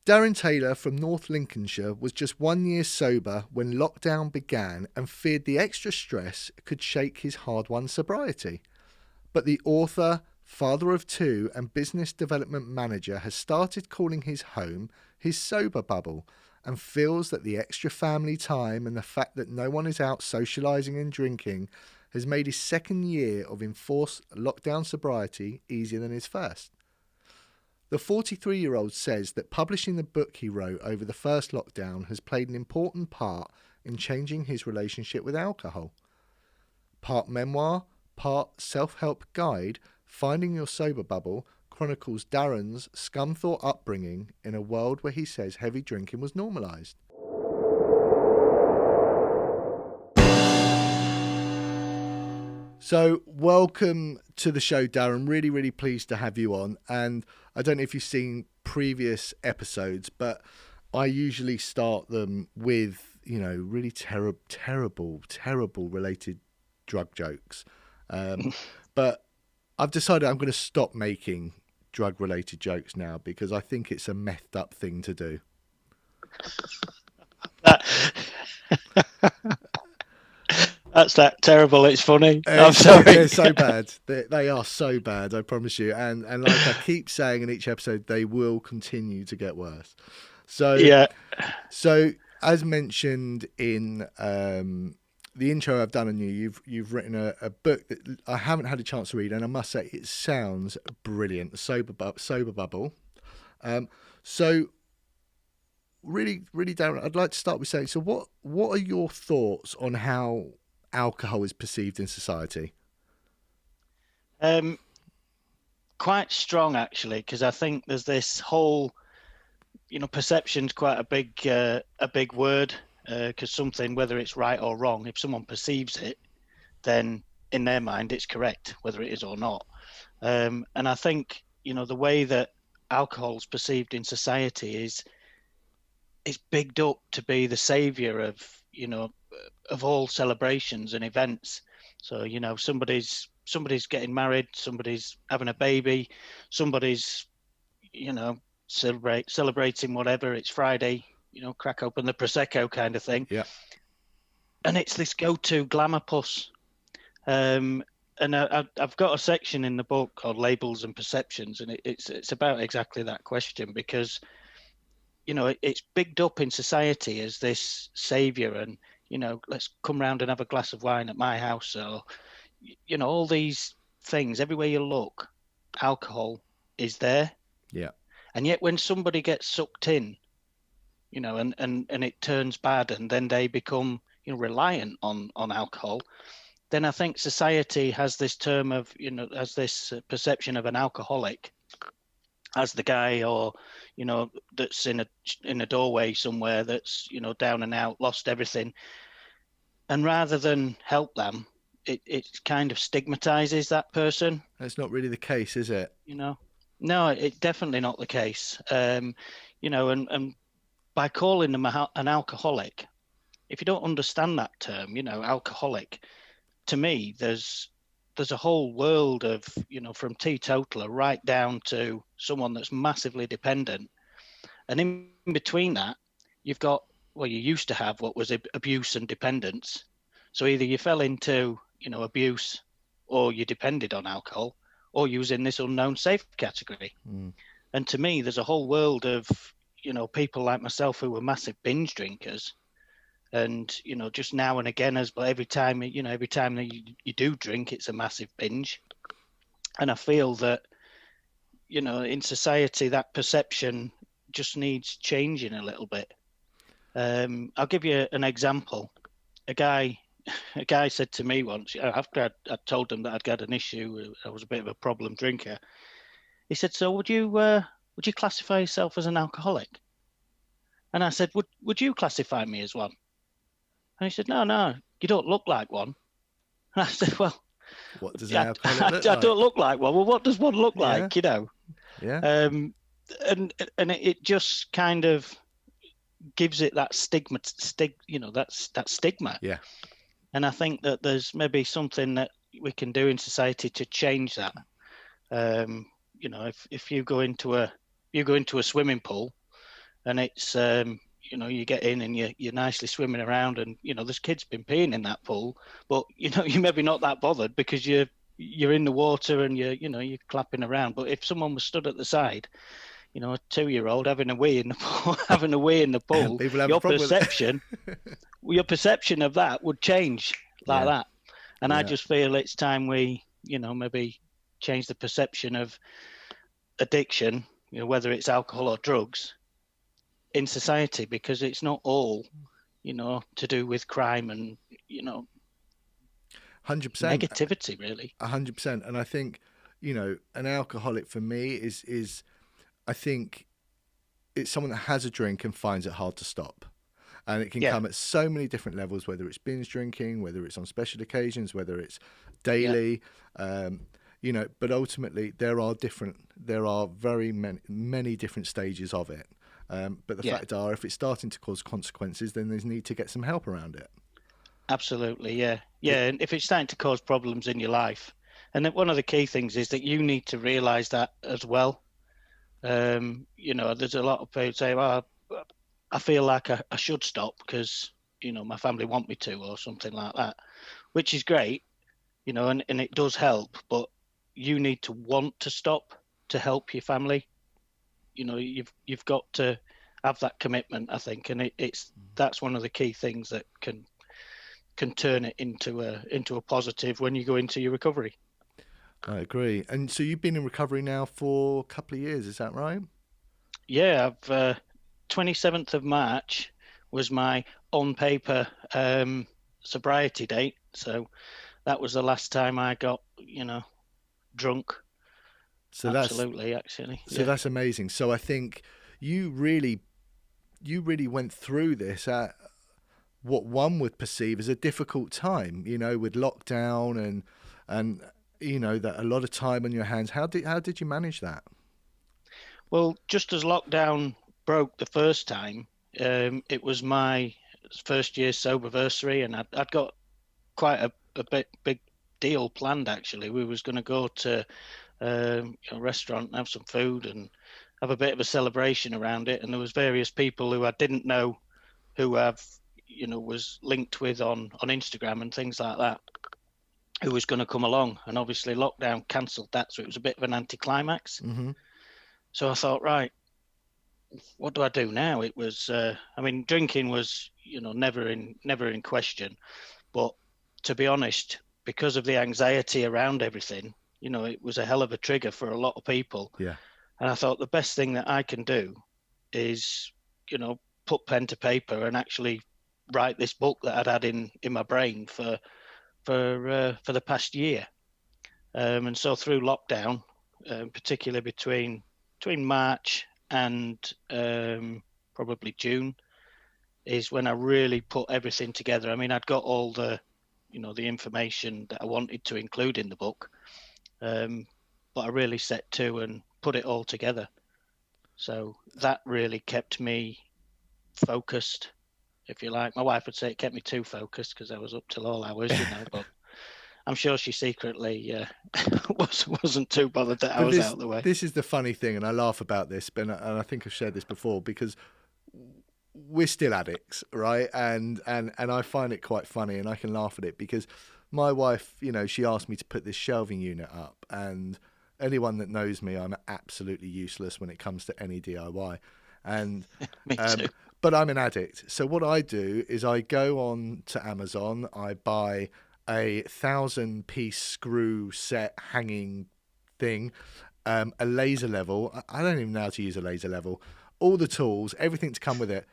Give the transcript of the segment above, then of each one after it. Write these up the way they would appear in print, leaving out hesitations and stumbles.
Darron Taylor from North Lincolnshire was just 1 year sober when lockdown began and feared the extra stress could shake his hard-won sobriety. But the author, father of two, and business development manager has started calling his home his sober bubble and feels that the extra family time and the fact that no one is out socialising and drinking has made his second year of enforced lockdown sobriety easier than his first. The 43-year-old says that publishing the book he wrote over the first lockdown has played an important part in changing his relationship with alcohol. Part memoir, part self-help guide, Finding Your Sober Bubble chronicles Darron's scum-thought upbringing in a world where he says heavy drinking was normalised. So, welcome to the show, Darron. Really, really pleased to have you on. And I don't know if you've seen previous episodes, but I usually start them with, really terrible related drug jokes. But I've decided I'm going to stop making drug-related jokes now because I think it's a methed up thing to do. That's that terrible. It's funny. I'm sorry. They're so bad. They are so bad, I promise you. And like I keep saying in each episode, they will continue to get worse. So, yeah. So as mentioned in the intro I've done on you, you've written a book that I haven't had a chance to read, and I must say it sounds brilliant. Sober Bubble. So really, Darron, I'd like to start with saying, so what are your thoughts on how alcohol is perceived in society? Quite strong, actually, because I think there's this whole, perception's quite a big word, because something, whether it's right or wrong, if someone perceives it, then in their mind it's correct, whether it is or not. And I think, the way that alcohol's perceived in society is it's bigged up to be the savior of all celebrations and events. So, somebody's getting married, somebody's having a baby, somebody's, celebrating whatever. It's Friday, crack open the Prosecco kind of thing. Yeah. And it's this go-to glamour puss. And I've got a section in the book called Labels and Perceptions, and it's about exactly that question, because, it's bigged up in society as this savior, and, let's come round and have a glass of wine at my house. Or, all these things, everywhere you look, alcohol is there. Yeah. And yet when somebody gets sucked in, and it turns bad, and then they become, reliant on alcohol, then I think society has this term of, has this perception of an alcoholic as the guy, or, that's in a doorway somewhere, that's, down and out, lost everything. And rather than help them, it kind of stigmatizes that person. That's not really the case, is it? No, it's definitely not the case. And by calling them an alcoholic, if you don't understand that term, alcoholic, to me, there's a whole world of, from teetotaler right down to someone that's massively dependent. And in between that, you've got, you used to have what was abuse and dependence. So either you fell into, abuse, or you depended on alcohol, or you was in this unknown safe category. Mm. And to me, there's a whole world of, people like myself who were massive binge drinkers. And, just now and again, but every time that you do drink, it's a massive binge. And I feel that, in society, that perception just needs changing a little bit. I'll give you an example. A guy said to me once, after I told him that I'd got an issue, I was a bit of a problem drinker. He said, "So would you classify yourself as an alcoholic?" And I said, "Would you classify me as one?" And he said, no, you don't look like one. And I said, "Well, what does an alcoholic look like? I don't look like one. Well, what does one look like, Yeah. And it just kind of gives it that stigma, that stigma. Yeah. And I think that there's maybe something that we can do in society to change that. If you go into a swimming pool and it's you get in and you're nicely swimming around, and there's kids been peeing in that pool, but you're maybe not that bothered because you're in the water and you're clapping around. But if someone was stood at the side, a 2-year-old having a wee in the pool, having a wee in the pool, People have a your problem perception, your perception of that would change like that. And I just feel it's time we, maybe change the perception of addiction, whether it's alcohol or drugs, in society, because it's not all, to do with crime and 100%. negativity, really. 100%. And I think, an alcoholic for me is I think it's someone that has a drink and finds it hard to stop. And it can come at so many different levels, whether it's binge drinking, whether it's on special occasions, whether it's daily, but ultimately there are very many different stages of it. But the fact are, if it's starting to cause consequences, then there's need to get some help around it. Absolutely, yeah. And if it's starting to cause problems in your life, and then one of the key things is that you need to realise that as well. There's a lot of people say, well, I feel like I should stop because, my family want me to, or something like that, which is great, and it does help, but you need to want to stop to help your family. You've got to have that commitment, I think, and that's one of the key things that can turn it into a positive when you go into your recovery. I agree. And so you've been in recovery now for a couple of years, is that right? Yeah, I've 27th of March was my on paper sobriety date, so that was the last time I got drunk. So absolutely, actually. So that's amazing. So I think you really went through this at what one would perceive as a difficult time, with lockdown and that a lot of time on your hands. How did you manage that? Well, just as lockdown broke the first time, it was my first year soberversary, and I'd got quite a big deal planned, actually. We was going to go to a restaurant and have some food and have a bit of a celebration around it, and there was various people who I didn't know who I've was linked with on Instagram and things like that, who was going to come along, and obviously lockdown cancelled that, so it was a bit of an anticlimax. Mm-hmm. So I thought, right, what do I do now? It was drinking was never in question, but to be honest, because of the anxiety around everything, it was a hell of a trigger for a lot of people. Yeah. And I thought the best thing that I can do is put pen to paper and actually write this book that I'd had in my brain for the past year. And so through lockdown, particularly between March and probably June, is when I really put everything together. I mean, I'd got all the information that I wanted to include in the book, but I really set to and put it all together. So that really kept me focused, if you like. My wife would say it kept me too focused because I was up till all hours, but I'm sure she secretly wasn't too bothered that I was out of the way. This is the funny thing, and I laugh about this, and I think I've shared this before, because we're still addicts, right? And I find it quite funny, and I can laugh at it because my wife, she asked me to put this shelving unit up, and anyone that knows me, I'm absolutely useless when it comes to any DIY. And me too. But I'm an addict. So what I do is I go on to Amazon, I buy a 1,000-piece screw set hanging thing, a laser level. I don't even know how to use a laser level. All the tools, everything to come with it.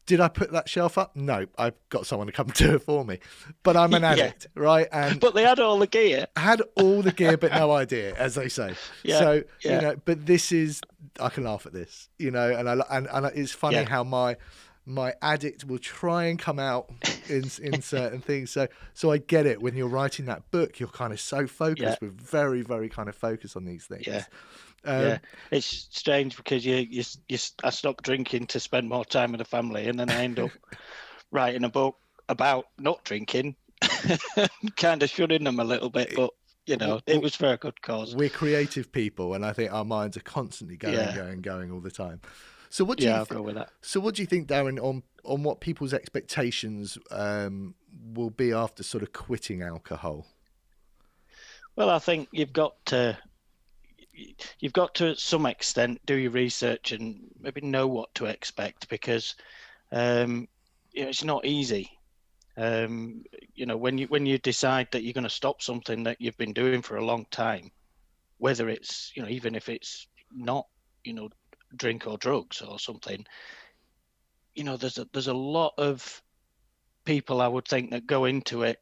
Did I put that shelf up? No, I've got someone to come do it for me. But I'm an addict, right? But they had all the gear. Had all the gear, but no idea, as they say. So but this is, I can laugh at this, and it's funny how my addict will try and come out in certain things. So I get it. When you're writing that book, you're kind of so focused. We're very, very kind of focused on these things. It's strange because I stopped drinking to spend more time with the family, and then I end up writing a book about not drinking, kind of shunning them a little bit, but it was for a good cause. We're creative people, and I think our minds are constantly going all the time. So what do Yeah, you I'll go with that. So what do you think, Darren, on what people's expectations will be after sort of quitting alcohol? Well, I think you've got to some extent do your research and maybe know what to expect, because it's not easy. When you decide that you're going to stop something that you've been doing for a long time, whether it's even if it's not drink or drugs or something, there's a lot of people, I would think, that go into it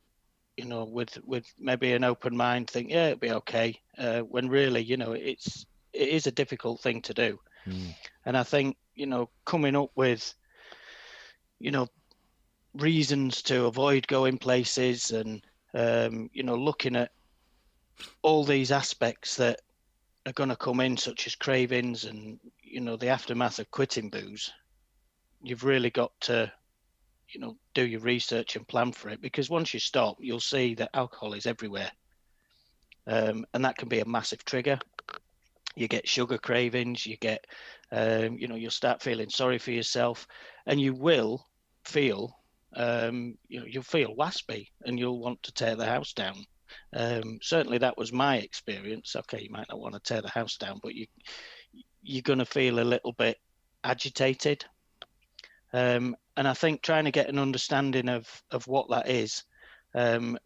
with maybe an open mind, think, yeah, it'll be okay, when really, it is a difficult thing to do. And I think, coming up with, reasons to avoid going places, and, looking at all these aspects that are going to come in, such as cravings and, the aftermath of quitting booze, you've really got to, do your research and plan for it, because once you stop, you'll see that alcohol is everywhere. And that can be a massive trigger. You get sugar cravings, you get, you'll start feeling sorry for yourself, and you will feel, you'll feel waspy, and you'll want to tear the house down. Certainly that was my experience. Okay, you might not want to tear the house down, but you're going to feel a little bit agitated. And I think trying to get an understanding of what that is, and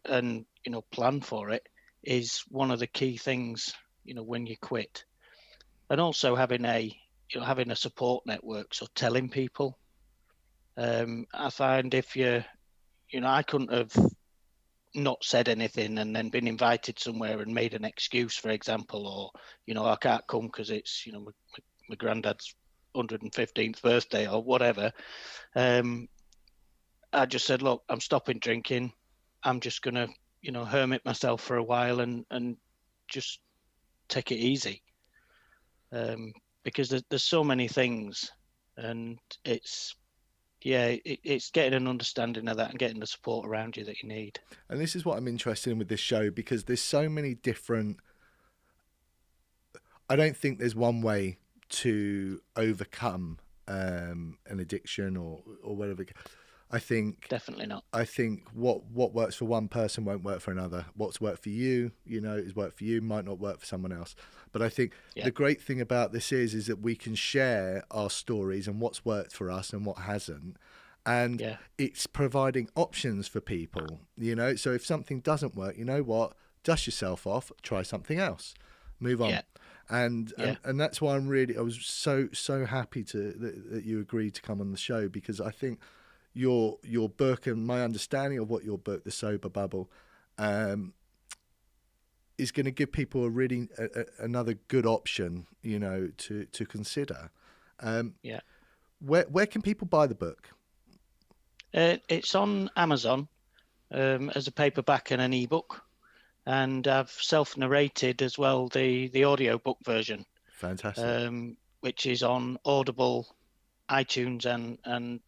plan for it, is one of the key things, when you quit. And also having a support network, so telling people. I find if I couldn't have not said anything and then been invited somewhere and made an excuse, for example, or I can't come because it's my granddad's 115th birthday or whatever. I just said, look, I'm stopping drinking. I'm just gonna hermit myself for a while and just take it easy, because there's so many things, and it's getting an understanding of that and getting the support around you that you need. And this is what I'm interested in with this show, because there's so many different. I don't think there's one way to overcome an addiction or whatever. I think definitely not. I think what works for one person won't work for another. What's worked for you, is worked for you, might not work for someone else. But I think the great thing about this is that we can share our stories and what's worked for us and what hasn't. And it's providing options for people, So if something doesn't work, you know what? Dust yourself off, try something else, move on. And that's why I was so happy that you agreed to come on the show, because I think your book and my understanding of what your book, The Sober Bubble, is going to give people another good option, to consider. Where can people buy the book? It's on Amazon as a paperback and an ebook, and I've self-narrated as well the audiobook version. Fantastic. Which is on Audible, iTunes, and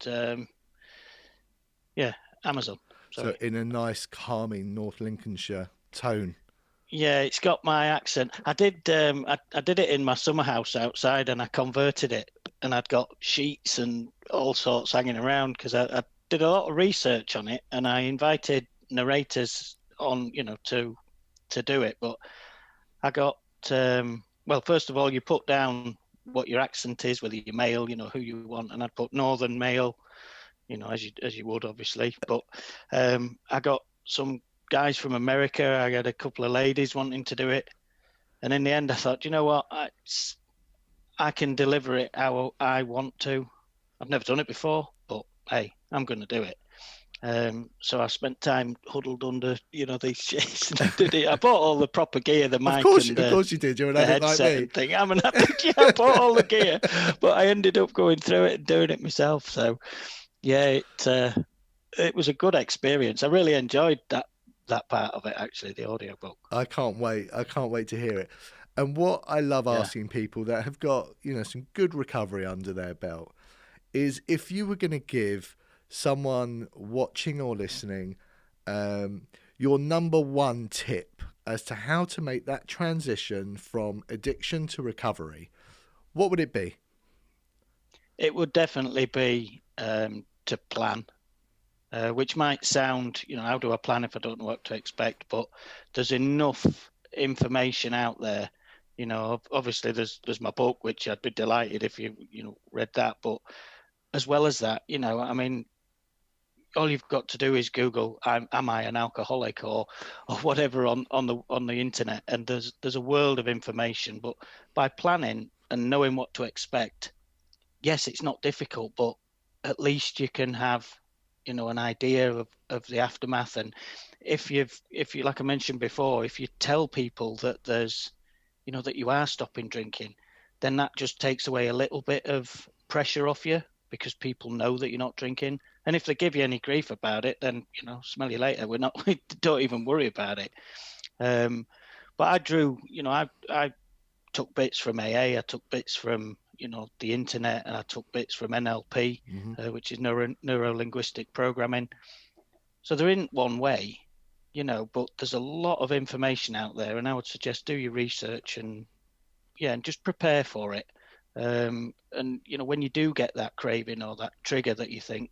Amazon. Sorry. So in a nice, calming North Lincolnshire tone. Yeah, it's got my accent. I did it in my summer house outside, and I converted it, and I'd got sheets and all sorts hanging around, because I did a lot of research on it, and I invited narrators on, to do it. But I got, well, first of all, you put down what your accent is, whether you're male, who you want, and I'd put Northern male, as you would, obviously. But I got some guys from America. I had a couple of ladies wanting to do it, and in the end, I thought, you know what, I can deliver it how I want to. I've never done it before, but hey, I'm going to do it. So I spent time huddled under, these sheets, and I did it. I bought all the proper gear, the mic, of course you did. You're an addict like me. Thing. I'm an addict. I bought all the gear, but I ended up going through it and doing it myself. So yeah, it was a good experience. I really enjoyed that part of it, actually, the audiobook. I can't wait to hear it. And what I love asking people that have got, some good recovery under their belt is, if you were going to give someone watching or listening your number one tip as to how to make that transition from addiction to recovery, what would it be? It would definitely be to plan, which might sound, how do I plan if I don't know what to expect? But there's enough information out there. Obviously there's my book, which I'd be delighted if you read that. But as well as that, I mean, all you've got to do is Google, am I an alcoholic or whatever on the internet, and there's a world of information. But by planning and knowing what to expect, yes, it's not difficult, but at least you can have, an idea of the aftermath. And if you, like I mentioned before, if you tell people that there's, that you are stopping drinking, then that just takes away a little bit of pressure off you, because people know that you're not drinking. And if they give you any grief about it, then, smell you later. We don't even worry about it. But I drew, I took bits from AA, I took bits from, the internet, and I took bits from NLP, which is neuro-linguistic programming. So they're in one way, but there's a lot of information out there, and I would suggest do your research and just prepare for it. And, when you do get that craving or that trigger that you think,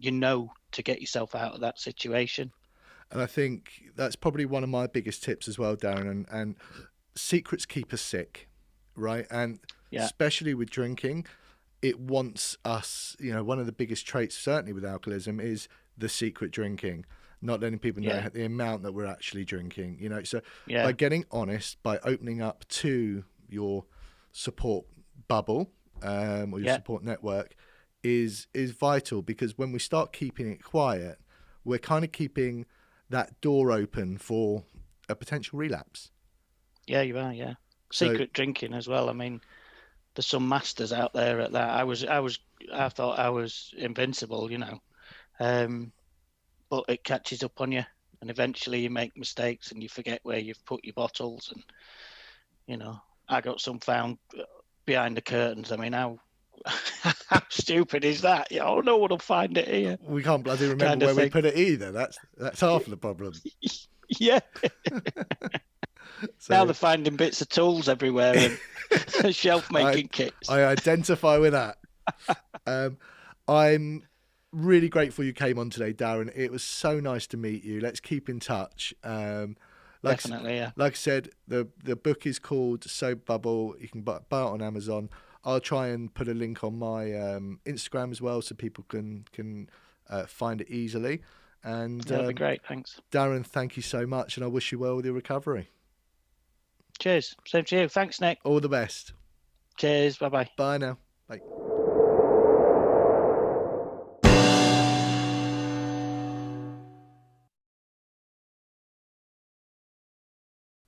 to get yourself out of that situation. And I think that's probably one of my biggest tips as well, Darren, and secrets keep us sick, right? And especially with drinking, it wants us, one of the biggest traits, certainly with alcoholism, is the secret drinking, not letting people know the amount that we're actually drinking, So by getting honest, by opening up to your support bubble or your support network is vital, because when we start keeping it quiet, we're kind of keeping that door open for a potential relapse. Yeah, you are. Yeah, secret drinking as well. I mean, there's some masters out there at that. I thought I was invincible, but it catches up on you, and eventually you make mistakes and you forget where you've put your bottles, and I got some found behind the curtains. I mean, how stupid is that? No one will find it here. We can't bloody remember where we put it either. That's half of the problem. Yeah. So, now they're finding bits of tools everywhere and shelf making kits. I identify with that. I'm really grateful you came on today, Darren. It was so nice to meet you. Let's keep in touch. Definitely, yeah. Like I said, the book is called Sober Bubble. You can buy it on Amazon. I'll try and put a link on my Instagram as well, so people can find it easily. And that'd be great. Thanks, Darren. Thank you so much, and I wish you well with your recovery. Cheers. Same to you. Thanks, Nick. All the best. Cheers. Bye-bye. Bye now. Bye.